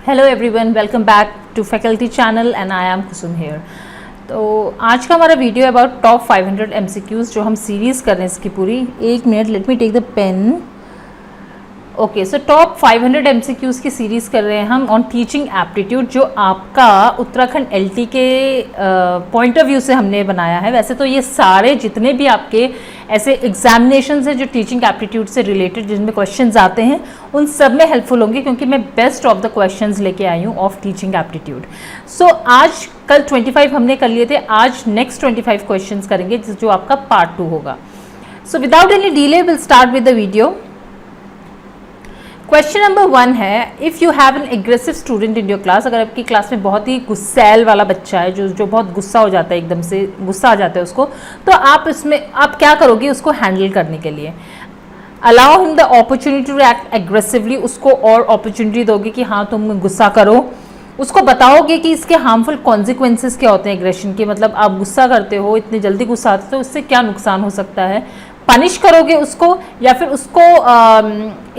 Hello everyone, welcome back to faculty channel and I am Kusum here. तो आज का हमारा वीडियो है अबाउट टॉप 500 MCQs जो हम सीरीज़ कर रहे हैं इसकी पूरी। एक minute, let me take the pen. Okay, so top 500 MCQs की सीरीज़ कर रहे हैं हम ऑन टीचिंग एप्टीट्यूड, जो आपका उत्तराखंड LT के पॉइंट ऑफ व्यू से हमने बनाया है। वैसे तो ये सारे जितने भी आपके ऐसे एग्जामिनेशंस हैं जो टीचिंग एप्टीट्यूड से रिलेटेड जिनमें क्वेश्चंस आते हैं उन सब में हेल्पफुल होंगे, क्योंकि मैं बेस्ट ऑफ द क्वेश्चंस लेके आई हूँ ऑफ टीचिंग एप्टीट्यूड। सो आज कल 25 हमने कर लिए थे, आज नेक्स्ट 25 क्वेश्चंस करेंगे जो आपका पार्ट 2 होगा। So without any delay will start with the video. Question number 1 है, if you have an aggressive student in your class. अगर आपकी क्लास में बहुत ही गुस्सैल वाला बच्चा है जो बहुत गुस्सा हो जाता है, एकदम से गुस्सा आ जाता है उसको, तो आप क्या करोगे उसको हैंडल करने के लिए? Allow him the opportunity to act aggressively, उसको और अपॉर्चुनिटी दोगे कि हाँ तुम गुस्सा करो। उसको बताओगे कि इसके हार्मफुल कॉन्सिक्वेंसेस क्या होते हैं एग्रेशन के, मतलब आप गुस्सा करते हो, इतने जल्दी गुस्सा आते हो तो उससे क्या नुकसान हो सकता है। पनिश करोगे उसको, या फिर उसको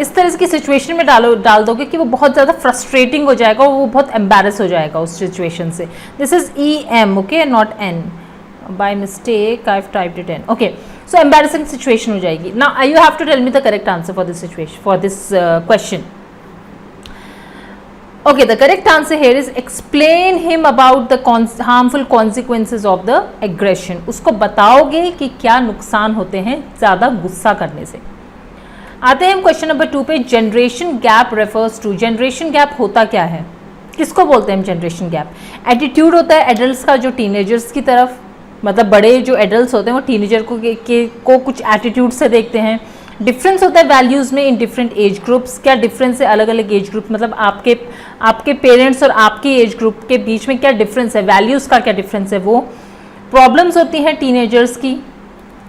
इस तरह की सिचुएशन में डाल दोगे कि वो बहुत ज़्यादा फ्रस्ट्रेटिंग हो जाएगा, वो बहुत एम्बैरस हो जाएगा उस सिचुएशन से। This is EM, okay, not N। By mistake I have typed it N। Okay, so embarrassing situation हो जाएगी। Now you have to tell me the correct answer for this situation, for this question. Okay, the correct answer here is explain him about the harmful consequences of the aggression. उसको बताओगे कि क्या नुकसान होते हैं ज़्यादा गुस्सा करने से। आते हैं हम क्वेश्चन नंबर 2 पे। Generation gap refers to, generation gap होता क्या है, किसको बोलते हैं हम जनरेशन गैप? एटीट्यूड होता है एडल्ट्स का जो टीनेजर्स की तरफ, मतलब बड़े जो एडल्ट्स होते हैं वो टीनेजर को कुछ एटीट्यूड से देखते हैं। डिफरेंस होता है वैल्यूज़ में इन डिफरेंट एज ग्रुप्स। क्या डिफरेंस है अलग अलग एज ग्रुप, मतलब आपके पेरेंट्स और आपके एज ग्रुप के बीच में क्या डिफरेंस है, वैल्यूज़ का क्या डिफरेंस है वो। प्रॉब्लम्स होती हैं टीनेजर्स की,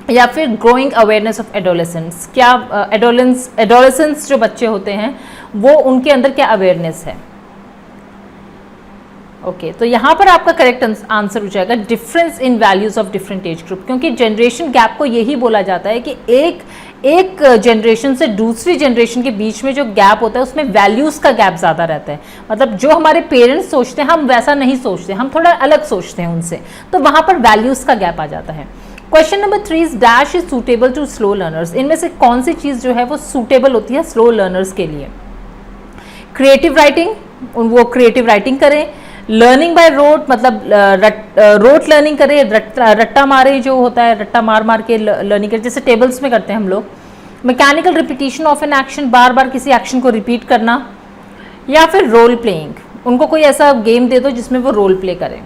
या फिर ग्रोइंग अवेयरनेस ऑफ एडोलेसेंट्स। क्या एडोलेसेंट्स जो बच्चे होते हैं वो उनके अंदर क्या अवेयरनेस है। ओके, तो यहाँ पर आपका करेक्ट आंसर हो जाएगा difference in values of different age group, क्योंकि जनरेशन गैप को यही बोला जाता है कि एक जनरेशन से दूसरी जनरेशन के बीच में जो गैप होता है उसमें वैल्यूज़ का गैप ज़्यादा रहता है। मतलब जो हमारे पेरेंट्स सोचते हैं हम वैसा नहीं सोचते, हम थोड़ा अलग सोचते हैं उनसे, तो वहाँ पर वैल्यूज़ का गैप आ जाता है। Question number 3 is dash is suitable to slow learners. इनमें से कौन सी चीज़ जो है वो सूटेबल होती है स्लो लर्नर्स के लिए? क्रिएटिव राइटिंग, वो क्रिएटिव राइटिंग करें। लर्निंग बाय रोट, मतलब रोट लर्निंग करें, रट्टा मारे जो होता है, रट्टा मार के लर्निंग करें, जैसे टेबल्स में करते हैं हम लोग। Mechanical repetition of an action, बार बार किसी एक्शन को रिपीट करना। या फिर रोल प्लेइंग, उनको कोई ऐसा गेम दे दो जिसमें वो रोल प्ले करें।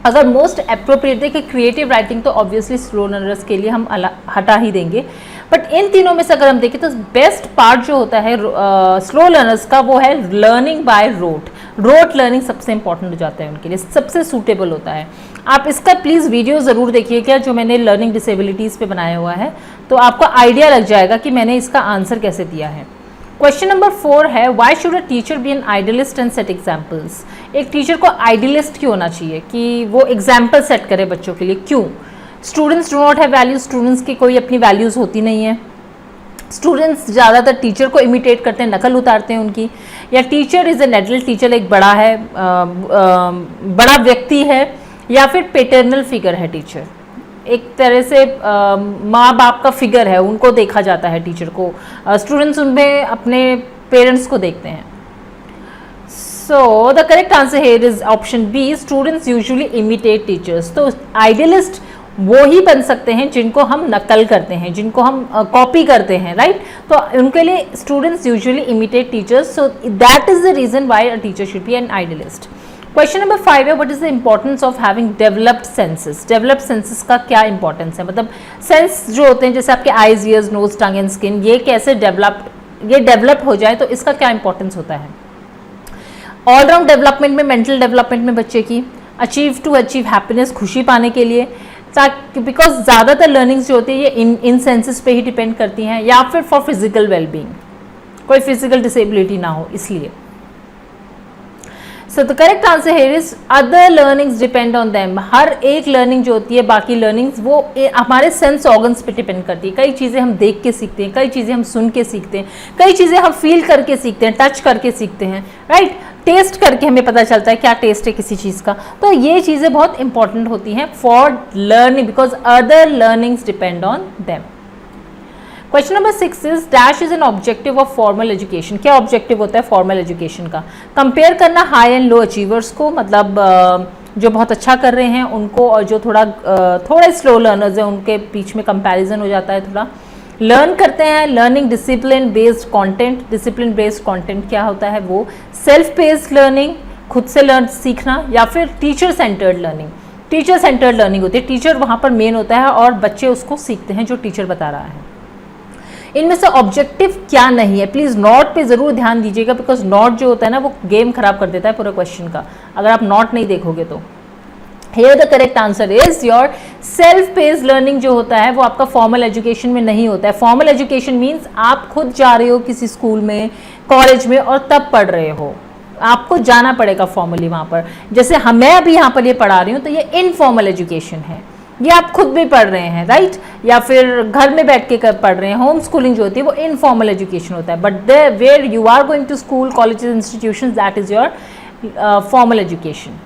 अगर मोस्ट अप्रोप्रिएट है कि क्रिएटिव राइटिंग, तो ऑब्वियसली स्लो लर्नर्स के लिए हम हटा ही देंगे। बट इन तीनों में से अगर हम देखें तो बेस्ट पार्ट जो होता है स्लो लर्नर्स का वो है learning by rote. Rote learning सबसे इंपॉर्टेंट हो जाता है उनके लिए, सबसे सूटेबल होता है। आप इसका प्लीज़ वीडियो ज़रूर देखिएगा जो मैंने लर्निंग डिसेबिलिटीज़ पे बनाया हुआ है, तो आपको आइडिया लग जाएगा कि मैंने इसका आंसर कैसे दिया है। क्वेश्चन नंबर 4 है, why should a teacher be an idealist and set examples. एक टीचर को आइडियलिस्ट क्यों होना चाहिए कि वो एग्जाम्पल सेट करे बच्चों के लिए, क्यों? Students do not have values, students की कोई अपनी वैल्यूज़ होती नहीं है। स्टूडेंट्स ज़्यादातर टीचर को इमिटेट करते हैं, नकल उतारते हैं उनकी। या teacher is an adult, teacher एक बड़ा है, बड़ा व्यक्ति है। या फिर पेटर्नल फिगर है टीचर, एक तरह से माँ बाप का फिगर है, उनको देखा जाता है टीचर को। स्टूडेंट्स उनमें अपने पेरेंट्स को देखते हैं। So the correct answer here is option B, students usually imitate teachers. तो आइडियलिस्ट वो ही बन सकते हैं जिनको हम नकल करते हैं, जिनको हम कॉपी करते हैं, राइट? तो उनके लिए students usually imitate teachers, so that is the reason why a teacher should be an idealist. Question number 5 है, what is the importance of having developed senses. Developed senses का क्या इंपॉर्टेंस है, मतलब सेंस जो होते हैं जैसे आपके eyes, ears, nose, tongue and skin, ये कैसे डेवलप हो जाए, तो इसका क्या इंपॉर्टेंस होता है? ऑलराउंड डेवलपमेंट में, मेंटल डेवलपमेंट में बच्चे की, अचीव हैप्पीनेस, खुशी पाने के लिए, ताकि बिकॉज ज़्यादातर लर्निंग्स जो होती है ये इन सेंसेस पे ही डिपेंड करती हैं। या फिर फॉर फिजिकल वेलबींग, कोई फिजिकल डिसेबिलिटी ना हो इसलिए। So the correct answer here is other learnings depend on them. हर एक लर्निंग जो होती है, बाकी लर्निंग्स वो हमारे सेंस ऑर्गन्स पे डिपेंड करती है। कई चीज़ें हम देख के सीखते हैं, कई चीज़ें हम सुन के सीखते हैं, कई चीज़ें हम फील करके सीखते हैं, टच करके सीखते हैं, राइट? टेस्ट करके हमें पता चलता है क्या टेस्ट है किसी चीज़ का। तो ये चीज़ें बहुत इंपॉर्टेंट होती हैं for learning, because other learnings depend on them. Question number 6 is dash is an objective of formal education. क्या ऑब्जेक्टिव होता है फॉर्मल एजुकेशन का? कंपेयर करना हाई एंड लो अचीवर्स को, मतलब जो बहुत अच्छा कर रहे हैं उनको और जो थोड़ा स्लो लर्नर्स हैं उनके बीच में कंपैरिजन हो जाता है थोड़ा। लर्न करते हैं, learning discipline based content. Discipline based content क्या होता है? वो सेल्फ बेस्ड लर्निंग, खुद से सीखना, या फिर teacher centred learning. Teacher centred learning होती है, टीचर वहाँ पर मेन होता है और बच्चे उसको सीखते हैं जो टीचर बता रहा है। इनमें से ऑब्जेक्टिव क्या नहीं है? प्लीज नोट पे जरूर ध्यान दीजिएगा, बिकॉज नोट जो होता है ना वो गेम खराब कर देता है पूरे क्वेश्चन का, अगर आप नोट नहीं देखोगे तो। Here the correct answer is your self-paced learning जो होता है वो आपका फॉर्मल एजुकेशन में नहीं होता है। फॉर्मल एजुकेशन मीन्स आप खुद जा रहे हो किसी स्कूल में, कॉलेज में और तब पढ़ रहे हो, आपको जाना पड़ेगा फॉर्मली वहाँ पर। जैसे मैं अभी यहाँ पर ये पढ़ा रही हूँ तो ये इनफॉर्मल एजुकेशन है, ये आप खुद भी पढ़ रहे हैं, राइट, या फिर घर में बैठ के पढ़ रहे हैं। होम स्कूलिंग जो होती है वो इनफॉर्मल एजुकेशन होता है, but where you are going to school, colleges, institutions, that is your formal education.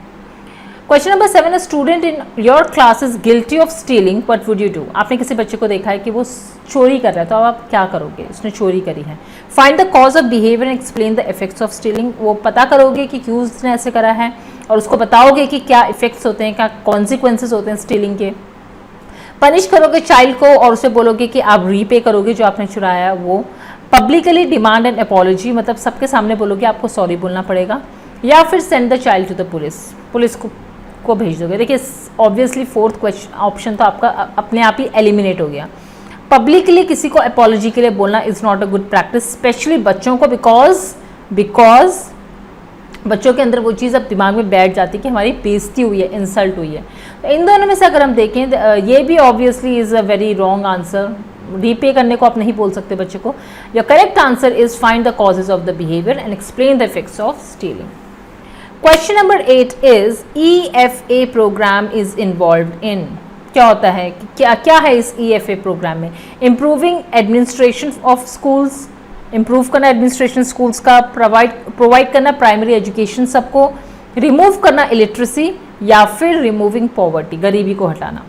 Question number 7, student in your class is guilty of stealing, what would you do? आपने किसी बच्चे को देखा है कि वो चोरी कर रहा है, तो अब आप क्या करोगे? उसने चोरी करी है। Find the cause of behaviour and explain the effects of stealing. वो पता करोगे कि क्यों उसने ऐसे करा है और उसको बताओगे कि क्या इफेक्ट्स होते हैं, क्या कॉन्सिक्वेंसेज होते हैं स्टीलिंग के। पनिश करोगे चाइल्ड को और उसे बोलोगे कि आप रीपे करोगे जो आपने चुराया है वो। पब्लिकली डिमांड एन अपॉलॉजी, मतलब सबके सामने बोलोगे आपको सॉरी बोलना पड़ेगा। या फिर send the child to the police, police को भेज दोगे। देखिए ऑब्वियसली फोर्थ क्वेश्चन ऑप्शन तो आपका अपने आप ही एलिमिनेट हो गया। पब्लिकली किसी को अपॉलॉजी के लिए बोलना is not a good practice, specially बच्चों को, बिकॉज बच्चों के अंदर वो चीज़ अब दिमाग में बैठ जाती है कि हमारी बेइज्जती हुई है, इंसल्ट हुई है। तो इन दोनों में से अगर हम देखें ये भी obviously is a very wrong answer. Repay करने को आप नहीं बोल सकते बच्चे को। Your correct answer is find the causes of the behaviour and explain the effects of stealing. Question number 8 is EFA programme is involved in. क्या होता है, क्या है इस EFA प्रोग्राम में? Improving administration of schools, improve करना administration schools का, provide करना प्राइमरी एजुकेशन सबको, रिमूव करना इलिटरेसी, या फिर रिमूविंग पॉवर्टी, गरीबी को हटाना।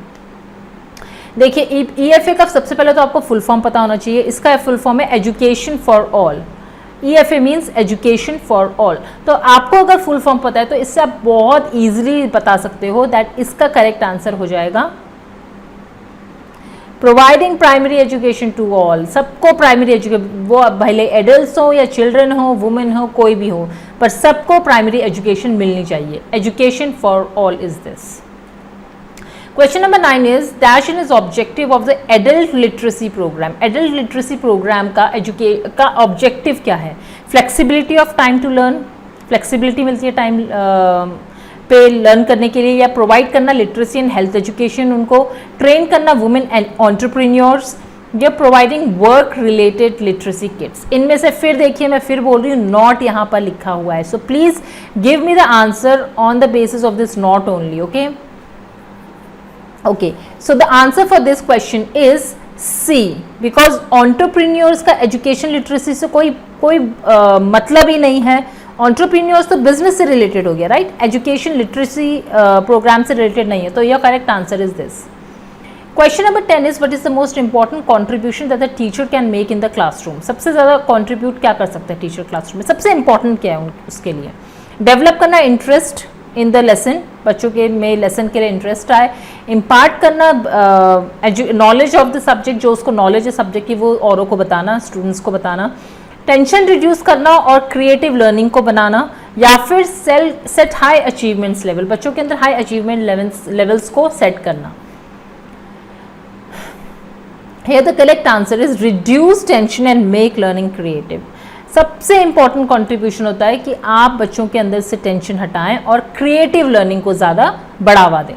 देखिए EFA का सबसे पहले तो आपको फुल फॉर्म पता होना चाहिए। इसका फुल फॉर्म है education for all. EFA means education for all. तो आपको अगर फुल फॉर्म पता है तो इससे आप बहुत ईजिली बता सकते हो दैट इसका करेक्ट आंसर हो जाएगा providing primary education to all. सबको प्राइमरी एजुकेशन, वो भले एडल्ट्स हो या चिल्ड्रन हो, वुमेन हो, कोई भी हो, पर सबको प्राइमरी एजुकेशन मिलनी चाहिए। Education for all is this. Question number 9 is dash in is objective of the adult literacy programme. Adult literacy programme का ऑब्जेक्टिव क्या है? Flexibility of time to learn, flexibility मिलती है टाइम पे लर्न करने के लिए, या प्रोवाइड करना लिटरेसी एंड हेल्थ एजुकेशन, उनको ट्रेन करना वुमेन एंड एंटरप्रेन्योर्स, या providing work related literacy kits. इनमें से फिर देखिए मैं फिर बोल रही हूँ नॉट यहाँ पर लिखा हुआ है, so please give me the answer on the basis of this not only. Okay, so the answer for this question is C, because entrepreneurs का एजुकेशन लिटरेसी से कोई मतलब ही नहीं है। entrepreneurs तो बिजनेस से रिलेटेड हो गया, राइट? एजुकेशन लिटरेसी प्रोग्राम से रिलेटेड नहीं है, तो your correct answer is this. Question number 10 is what is the most important contribution that the teacher can make in the classroom. सबसे ज़्यादा कॉन्ट्रीब्यूट क्या कर सकता है टीचर क्लासरूम में? सबसे इंपॉर्टेंट क्या है उसके लिए? डेवलप करना इंटरेस्ट इन द लेसन, बच्चों के में लेसन के लिए इंटरेस्ट आए। इम्पार्ट करना नॉलेज ऑफ द सब्जेक्ट, जो उसको नॉलेज है सब्जेक्ट की वो औरों को बताना, स्टूडेंट्स को बताना। टेंशन रिड्यूस करना और क्रिएटिव लर्निंग को बनाना, या फिर सेट हाई अचीवमेंट्स लेवल, बच्चों के अंदर हाई अचीवमेंट लेवल्स को सेट करना। Here the correct answer is reduce tension and make learning creative. सबसे इंपॉर्टेंट कंट्रीब्यूशन होता है कि आप बच्चों के अंदर से टेंशन हटाएं और क्रिएटिव लर्निंग को ज़्यादा बढ़ावा दें।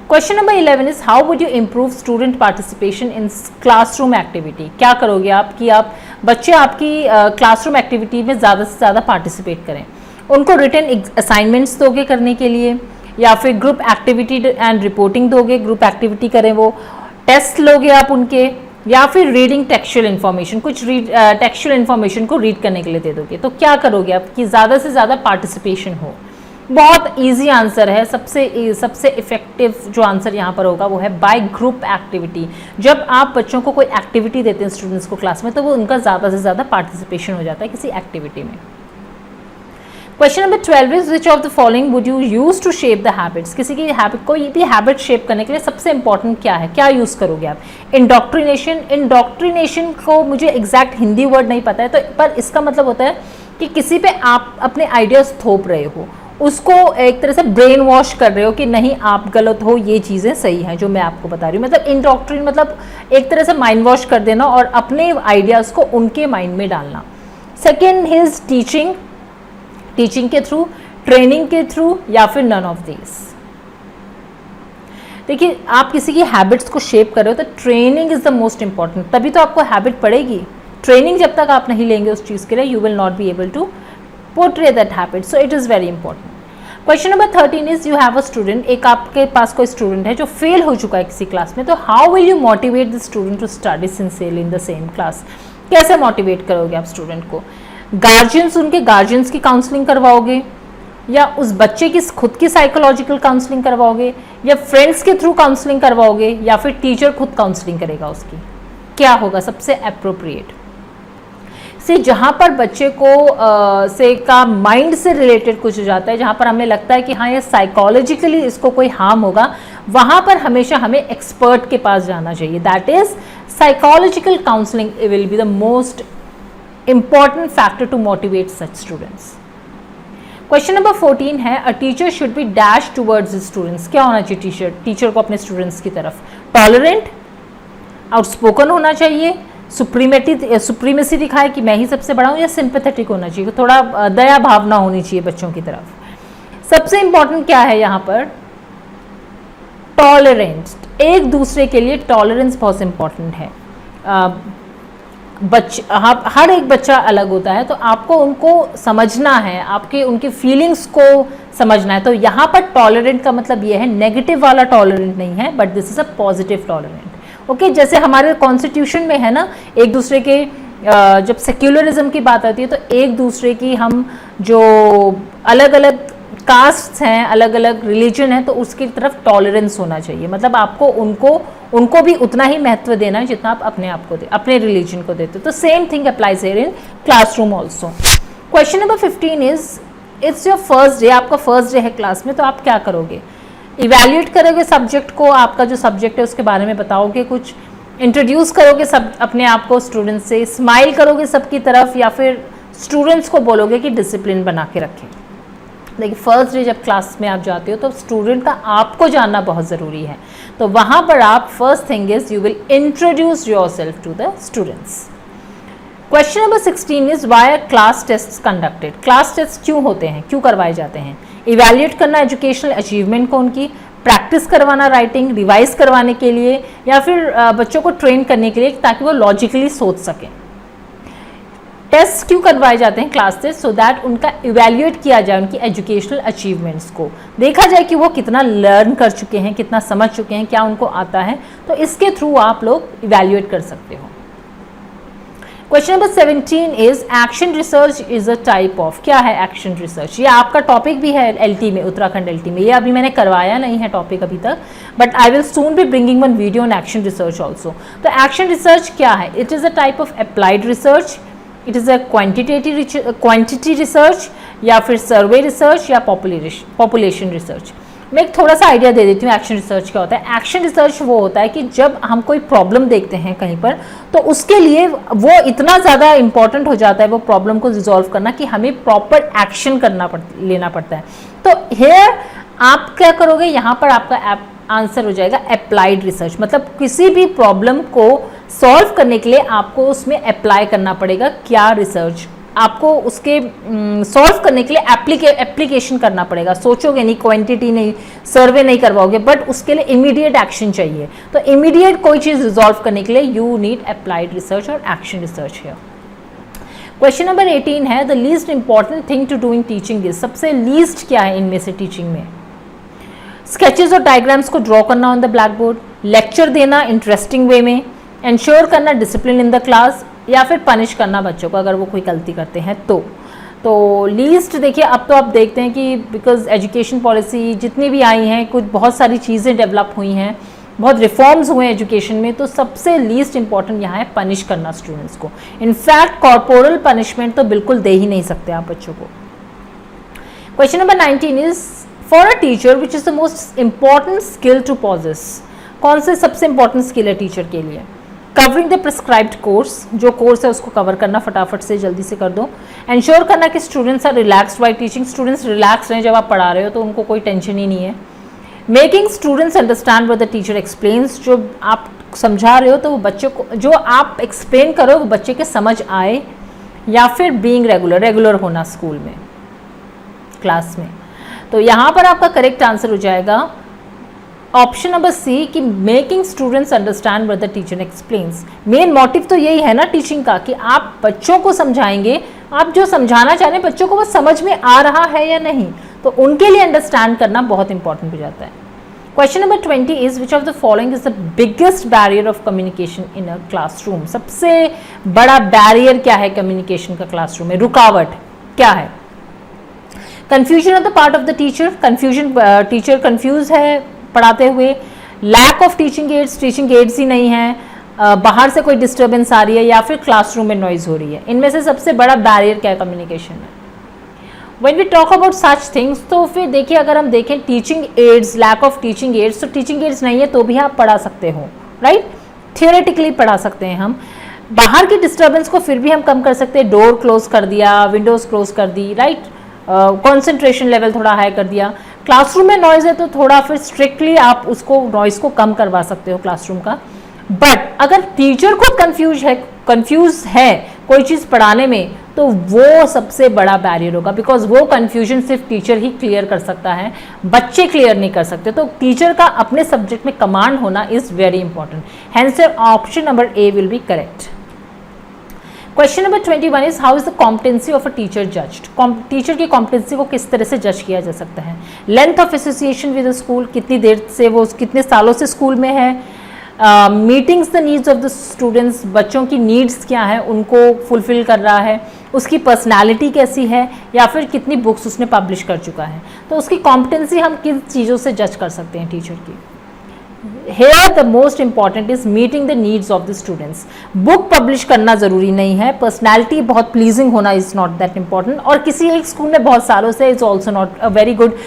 Question number 11 is how would you improve student participation in classroom activity. क्या करोगे आप कि आप बच्चे आपकी क्लासरूम एक्टिविटी में ज़्यादा से ज़्यादा पार्टिसिपेट करें? उनको रिटन असाइनमेंट्स दोगे करने के लिए, या फिर ग्रुप एक्टिविटी एंड रिपोर्टिंग दोगे, ग्रुप एक्टिविटी करें वो, टेस्ट लोगे आप उनके, या फिर रीडिंग टेक्सचुअल इन्फॉर्मेशन, कुछ टेक्सचुअल इन्फॉर्मेशन को रीड करने के लिए दे दोगे, तो क्या करोगे आप कि ज़्यादा से ज़्यादा पार्टिसिपेशन हो। बहुत इजी आंसर है, सबसे इफेक्टिव जो आंसर यहाँ पर होगा वो है बाय ग्रुप एक्टिविटी। जब आप बच्चों को कोई एक्टिविटी देते हैं स्टूडेंट्स को क्लास में, तो वो उनका ज़्यादा से ज़्यादा पार्टिसिपेशन हो जाता है किसी एक्टिविटी में। Question number 12 is which of the following would you use to shape the habits. किसी की हैबिट, कोई भी हैबिट शेप करने के लिए सबसे इंपॉर्टेंट क्या है, क्या यूज करोगे आप। इंडोक्ट्रिनेशन, इंडोक्ट्रिनेशन को मुझे एग्जैक्ट हिंदी वर्ड नहीं पता है, तो पर इसका मतलब होता है कि किसी पे आप अपने आइडियाज थोप रहे हो, उसको एक तरह से ब्रेन वॉश कर रहे हो कि नहीं आप गलत हो, ये चीज़ें सही हैं जो मैं आपको बता रही हूँ। मतलब इंडोक्ट्रिन मतलब एक तरह से माइंड वॉश कर देना और अपने आइडियाज़ को उनके माइंड में डालना। सेकेंड इज टीचिंग, टीचिंग के थ्रू, ट्रेनिंग के थ्रू, या फिर नन ऑफ दिस। देखिए आप किसी की हैबिट्स को शेप कर रहे हो तो training is the most important, तभी तो आपको हैबिट पड़ेगी। ट्रेनिंग जब तक आप नहीं लेंगे उस चीज़ के लिए, you will not be able to portray that habit, so it is very important. Question number 13 is you have a student, एक आपके पास कोई स्टूडेंट है जो फेल हो चुका है किसी क्लास में, तो how will you motivate the student to study sincerely in the same class. कैसे मोटिवेट करोगे आप स्टूडेंट को। गार्जियंस, उनके गार्जियंस की काउंसलिंग करवाओगे, या उस बच्चे की खुद की साइकोलॉजिकल काउंसलिंग करवाओगे, या फ्रेंड्स के थ्रू काउंसलिंग करवाओगे, या फिर टीचर खुद काउंसलिंग करेगा उसकी, क्या होगा सबसे अप्रोप्रिएट। से जहाँ पर बच्चे को से का माइंड से रिलेटेड कुछ हो जाता है, जहाँ पर हमें लगता है कि हाँ ये साइकोलॉजिकली इसको कोई हार्म होगा, वहाँ पर हमेशा हमें एक्सपर्ट के पास जाना चाहिए। That is psychological counselling will be the most important factor to motivate such students. Question number 14 है अ teacher should B dash towards students. क्या होना चाहिए टीचर को अपने स्टूडेंट्स की तरफ। टॉलरेंट, आउटस्पोकन होना चाहिए, सुप्रीमेसी दिखाए कि मैं ही सबसे बड़ा हूँ, या सिंपैथेटिक होना चाहिए, थोड़ा दया भावना होनी चाहिए बच्चों की तरफ। सबसे इंपॉर्टेंट क्या है यहाँ पर, टॉलरेंस, एक दूसरे के लिए टॉलरेंस बहुत इंपॉर्टेंट है। हर एक बच्चा अलग होता है, तो आपको उनको समझना है, आपके उनकी फीलिंग्स को समझना है। तो यहाँ पर टॉलरेंट का मतलब ये है, नेगेटिव वाला टॉलरेंट नहीं है, but this is a positive tolerant. Okay, जैसे हमारे कॉन्स्टिट्यूशन में है ना, एक दूसरे के जब सेक्युलरिज्म की बात आती है तो एक दूसरे की हम जो अलग अलग कास्ट हैं, अलग अलग रिलीजन है, तो उसकी तरफ टॉलरेंस होना चाहिए। मतलब आपको उनको भी उतना ही महत्व देना है जितना आप अपने आप को अपने रिलीजन को देते हो। तो same thing applies here in classroom also. Question number 15 is it's your first day, आपका फर्स्ट डे है क्लास में, तो आप क्या करोगे। इवैल्यूएट करोगे सब्जेक्ट को, आपका जो सब्जेक्ट है उसके बारे में बताओगे, कुछ इंट्रोड्यूस करोगे सब अपने आप को स्टूडेंट्स से, स्माइल करोगे सबकी तरफ, या फिर स्टूडेंट्स को बोलोगे कि डिसिप्लिन बना के रखें। देखिए फर्स्ट डे जब क्लास में आप जाते हो तो स्टूडेंट का आपको जानना बहुत ज़रूरी है, तो वहाँ पर आप first thing is you will introduce yourself to the students. Question number 16 is why are class test conducted. Class test क्यों होते हैं, क्यों करवाए जाते हैं। इवैल्यूएट करना एजुकेशनल अचीवमेंट को, उनकी प्रैक्टिस करवाना, राइटिंग रिवाइज करवाने के लिए, या फिर बच्चों को ट्रेन करने के लिए ताकि वो लॉजिकली सोच सकें। टेस्ट क्यों करवाए जाते हैं क्लास टेस्ट, सो दैट उनका इवैल्यूएट किया जाए, उनकी एजुकेशनल अचीवमेंट्स को देखा जाए कि वो कितना लर्न कर चुके हैं, कितना समझ चुके हैं, क्या उनको आता है, तो इसके थ्रू आप लोग इवैल्यूएट कर सकते हो। Question number 17 is action research is a type of. क्या है एक्शन रिसर्च, ये आपका टॉपिक भी है एलटी में, उत्तराखंड एलटी में। ये अभी मैंने करवाया नहीं है टॉपिक अभी तक, but I will soon be bringing one video on action research also. तो एक्शन रिसर्च क्या है, it is a type of applied research, it is a quantity research, या फिर सर्वे रिसर्च, या पॉपुलेशन रिसर्च। मैं एक थोड़ा सा आइडिया दे देती हूँ एक्शन रिसर्च क्या होता है। एक्शन रिसर्च वो होता है कि जब हम कोई प्रॉब्लम देखते हैं कहीं पर, तो उसके लिए वो इतना ज़्यादा इंपॉर्टेंट हो जाता है वो प्रॉब्लम को रिजॉल्व करना कि हमें प्रॉपर एक्शन लेना पड़ता है। तो हेयर आप क्या करोगे, यहाँ पर आपका आंसर हो जाएगा अप्लाइड रिसर्च। मतलब किसी भी प्रॉब्लम को सॉल्व करने के लिए आपको उसमें अप्लाई करना पड़ेगा क्या रिसर्च, आपको उसके सॉल्व करने के लिए एप्लीकेशन करना पड़ेगा। सोचोगे नहीं, क्वांटिटी नहीं, सर्वे नहीं करवाओगे, बट उसके लिए इमीडिएट एक्शन चाहिए। तो इमीडिएट कोई चीज़ रिजॉल्व करने के लिए यू नीड अप्लाइड रिसर्च और एक्शन रिसर्च है। क्वेश्चन नंबर 18 है the least important thing to do in teaching is. सबसे लीस्ट क्या है इनमें से टीचिंग में। स्केचेस और डायग्राम्स को ड्रॉ करना on the black board, lecture देना इंटरेस्टिंग वे में, इंश्योर करना डिसिप्लिन इन द क्लास, या फिर पनिश करना बच्चों को अगर वो कोई गलती करते हैं तो लीस्ट देखिए अब तो आप देखते हैं कि बिकॉज एजुकेशन पॉलिसी जितनी भी आई हैं, कुछ बहुत सारी चीज़ें डेवलप हुई हैं, बहुत रिफॉर्म्स हुए हैं एजुकेशन में, तो सबसे लीस्ट इंपॉर्टेंट यहाँ है पनिश करना स्टूडेंट्स को। इनफैक्ट कॉर्पोरल पनिशमेंट तो बिल्कुल दे ही नहीं सकते आप बच्चों को। Question number 19 is for a teacher which is the most important skill to possess. कौन से सबसे इंपॉर्टेंट स्किल है टीचर के लिए? कवरिंग द प्रिस्क्राइब्ड कोर्स, जो कोर्स है उसको कवर करना फटाफट से जल्दी से कर दो। एंश्योर करना कि students are relaxed while teaching, students relax रहें जब आप पढ़ा रहे हो तो उनको कोई टेंशन ही नहीं है। Making students understand what the teacher explains, जो आप समझा रहे हो तो वो बच्चों को, जो आप एक्सप्लेन करो वो बच्चे के समझ आए। या फिर बीइंग रेगुलर होना स्कूल में, क्लास में। तो यहाँ पर आपका करेक्ट आंसर हो जाएगा ऑप्शन नंबर सी कि making students understand what the teacher explains. Main motive तो यही है ना टीचिंग का कि आप बच्चों को समझाएंगे, आप जो समझाना चाह रहे हैं बच्चों को वो समझ में आ रहा है या नहीं, तो उनके लिए अंडरस्टैंड करना बहुत इंपॉर्टेंट हो जाता है। Question number 20 is which of the following is the biggest barrier of communication in a classroom. सबसे बड़ा बैरियर क्या है कम्युनिकेशन का क्लासरूम में, रुकावट क्या है? Confusion of the part of the teacher, confusion, teacher confuse है पढ़ाते हुए। लैक ऑफ टीचिंग एड्स ही नहीं है, बाहर से कोई डिस्टर्बेंस आ रही है, या फिर क्लासरूम में नॉइज हो रही है। इनमें से सबसे बड़ा बैरियर क्या है कम्युनिकेशन में? When we talk about such things, तो फिर देखिए अगर हम देखें teaching aids, lack of teaching aids, तो टीचिंग एड्स नहीं है तो भी आप पढ़ा सकते हो, राइट? थियोरेटिकली पढ़ा सकते हैं हम। बाहर की डिस्टर्बेंस को फिर भी हम कम कर सकते हैं, डोर क्लोज कर दिया, विंडोज क्लोज कर दी, राइट? कॉन्सेंट्रेशन लेवल थोड़ा हाई कर दिया। क्लासरूम में नॉइज है तो थोड़ा फिर स्ट्रिक्टली आप उसको नॉइज को कम करवा सकते हो क्लासरूम का। बट अगर टीचर खुद कंफ्यूज है कोई चीज़ पढ़ाने में, तो वो सबसे बड़ा बैरियर होगा, बिकॉज वो कंफ्यूजन सिर्फ टीचर ही क्लियर कर सकता है, बच्चे क्लियर नहीं कर सकते। तो टीचर का अपने सब्जेक्ट में कमांड होना is very important. Hence option number A will be correct. Question number 21 is how is the competency of a teacher judged. Teacher की कॉम्पिटेंसी को किस तरह से जज किया जा सकता है? Length of association with the school, कितनी देर से वो, कितने सालों से स्कूल में है। Meetings the needs of the students, बच्चों की नीड्स क्या है उनको फुलफिल कर रहा है। उसकी पर्सनालिटी कैसी है, या फिर कितनी बुक्स उसने पब्लिश कर चुका है। तो उसकी कॉम्पिटेंसी हम किन चीज़ों से जज कर सकते हैं टीचर की? Here the most important is meeting the needs of the students. Book publish करना ज़रूरी नहीं है, पर्सनैलिटी बहुत प्लीजिंग होना इज़ नॉट दैट इम्पॉर्टेंट, और किसी एक स्कूल में बहुत सालों से is also not a very good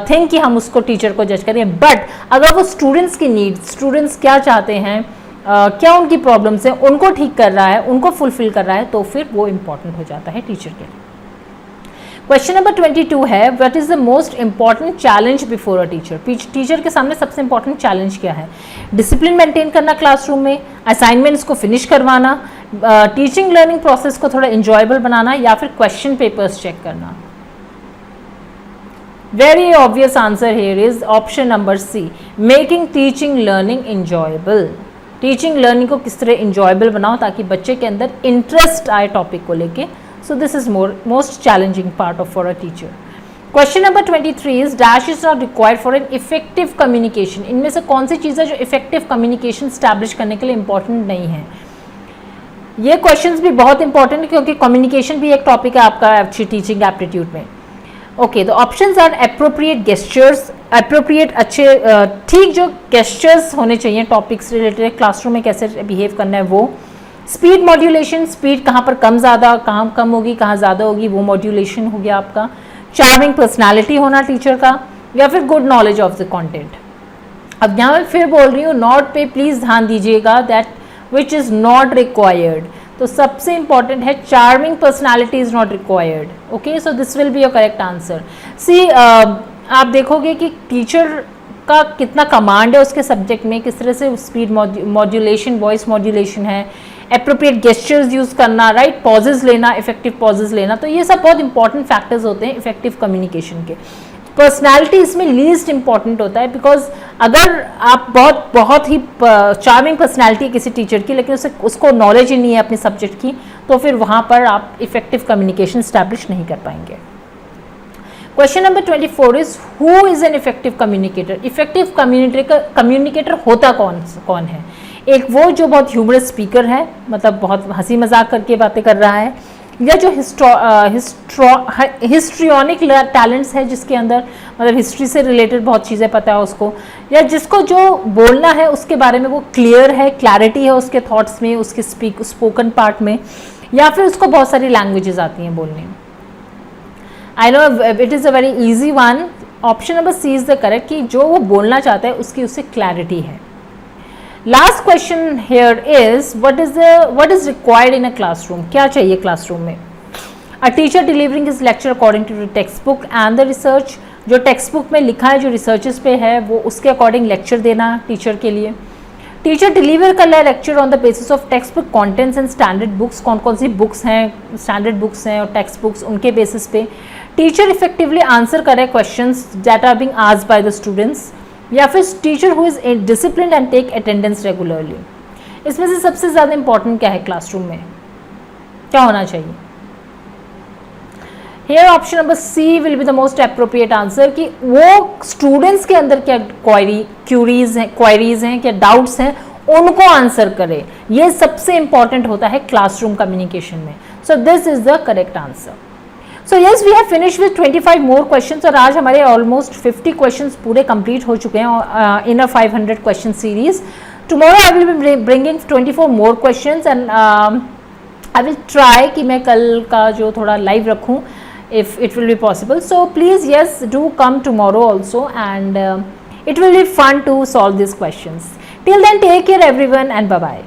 thing कि हम उसको टीचर को जज करें। बट अगर वो स्टूडेंट्स की नीड्स, स्टूडेंट्स क्या चाहते हैं, क्या उनकी प्रॉब्लम्स हैं, उनको ठीक कर रहा है, उनको फुलफिल कर रहा है, तो फिर वो इम्पॉर्टेंट हो जाता है टीचर के लिए। क्वेश्चन नंबर 22 है what is the most important challenge before a teacher. Teacher के सामने सबसे इंपॉर्टेंट चैलेंज क्या है? डिसिप्लिन मेंटेन करना क्लासरूम में, असाइनमेंट्स को फिनिश करवाना, टीचिंग लर्निंग प्रोसेस को थोड़ा इंजॉयबल बनाना, या फिर क्वेश्चन पेपर्स चेक करना। Very obvious answer here is option number C, making teaching learning enjoyable. Teaching learning को किस तरह इंजॉयबल बनाओ ताकि बच्चे के अंदर इंटरेस्ट आए टॉपिक को लेके। So this is most challenging part for a teacher. Question number 23 is dash is not required for an effective communication. इनमें से कौन सी चीज़ है जो effective communication establish करने के लिए important नहीं है? ये questions भी बहुत important है क्योंकि communication भी एक topic है आपका अच्छी teaching aptitude में। Okay, the options are appropriate gestures, appropriate अच्छे ठीक जो gestures होने चाहिए topics related, classroom में कैसे behave करना है वो। स्पीड मॉड्यूलेशन, स्पीड कहाँ पर कम ज़्यादा, कहाँ कम होगी कहाँ ज़्यादा होगी, वो मॉड्यूलेशन हो गया आपका। चार्मिंग पर्सनालिटी होना टीचर का, या फिर good knowledge of the content. अब यहाँ मैं फिर बोल रही हूँ नॉट पे प्लीज़ ध्यान दीजिएगा, that which is not required. तो सबसे इंपॉर्टेंट है charming personality is not required. Okay, so this will be your correct answer. See आप देखोगे कि टीचर का कितना कमांड है उसके सब्जेक्ट में, किस तरह से स्पीड मॉड्यूलेशन, वॉइस मॉड्यूलेशन है, एप्रोप्रिएट गेस्चर्स यूज़ करना, राइट, पॉजेज लेना, इफेक्टिव पॉजेज लेना, तो ये सब बहुत इंपॉर्टेंट फैक्टर्स होते हैं इफेक्टिव कम्युनिकेशन के। पर्सनैलिटी इसमें लीस्ट इंपॉर्टेंट होता है, बिकॉज अगर आप बहुत ही चार्मिंग पर्सनैलिटी है किसी टीचर की लेकिन उसको नॉलेज ही नहीं है अपने सब्जेक्ट की, तो फिर वहाँ पर आप इफेक्टिव कम्युनिकेशन स्टैब्लिश नहीं कर पाएंगे। Question number 24 is who is an effective communicator. Effective communicator होता कौन है? एक वो जो बहुत ह्यूमरस स्पीकर है, मतलब बहुत हंसी मजाक करके बातें कर रहा है, या जो हिस्ट्रियोनिक टैलेंट्स है जिसके अंदर मतलब हिस्ट्री से रिलेटेड बहुत चीज़ें पता है उसको, या जिसको जो बोलना है उसके बारे में वो क्लियर है, क्लैरिटी है उसके थॉट्स में, उसके स्पोकन पार्ट में, या फिर उसको बहुत सारी लैंग्वेजेस आती हैं बोलने में। I know it is a very easy one, option number C is the correct, कि जो वो बोलना चाहता है उसकी उससे क्लैरिटी है। Last question here is what is required in a classroom, क्या चाहिए क्लासरूम में? A teacher delivering his lecture according to the text book and the research, जो टेक्स्ट बुक में लिखा है, जो रिसर्चेस पे है, वो उसके अकॉर्डिंग लेक्चर देना टीचर के लिए। टीचर डिलीवर कर रहा है lecture on the basis of text book contents and standard books, कौन कौन सी बुक्स हैं, स्टैंडर्ड बुक्स हैं और टेक्स्ट बुक्स, उनके बेसिस पे। टीचर इफेक्टिवली आंसर करे questions that are being asked by the students, या फिर teacher who is disciplined and take attendance regularly. इसमें से सबसे ज़्यादा इंपॉर्टेंट क्या है क्लासरूम में, क्या होना चाहिए? Here option number C will be the most appropriate answer, कि वो स्टूडेंट्स के अंदर क्या क्वेरीज हैं, क्या डाउट्स हैं, उनको आंसर करे। ये सबसे इंपॉर्टेंट होता है क्लासरूम कम्युनिकेशन में। So this is the correct answer. So yes, we have finish with 25 more questions, और आज हमारे ऑलमोस्ट 50 क्वेश्चंस पूरे कंप्लीट हो चुके हैं इन अ 500 question series. Tomorrow I will be bringing 24 more questions and I will try कि मैं कल का जो थोड़ा लाइव रखूं, if it will be possible. So please, yes, do come tomorrow also, and it will be fun to solve these questions. Till then, take care everyone, and bye bye.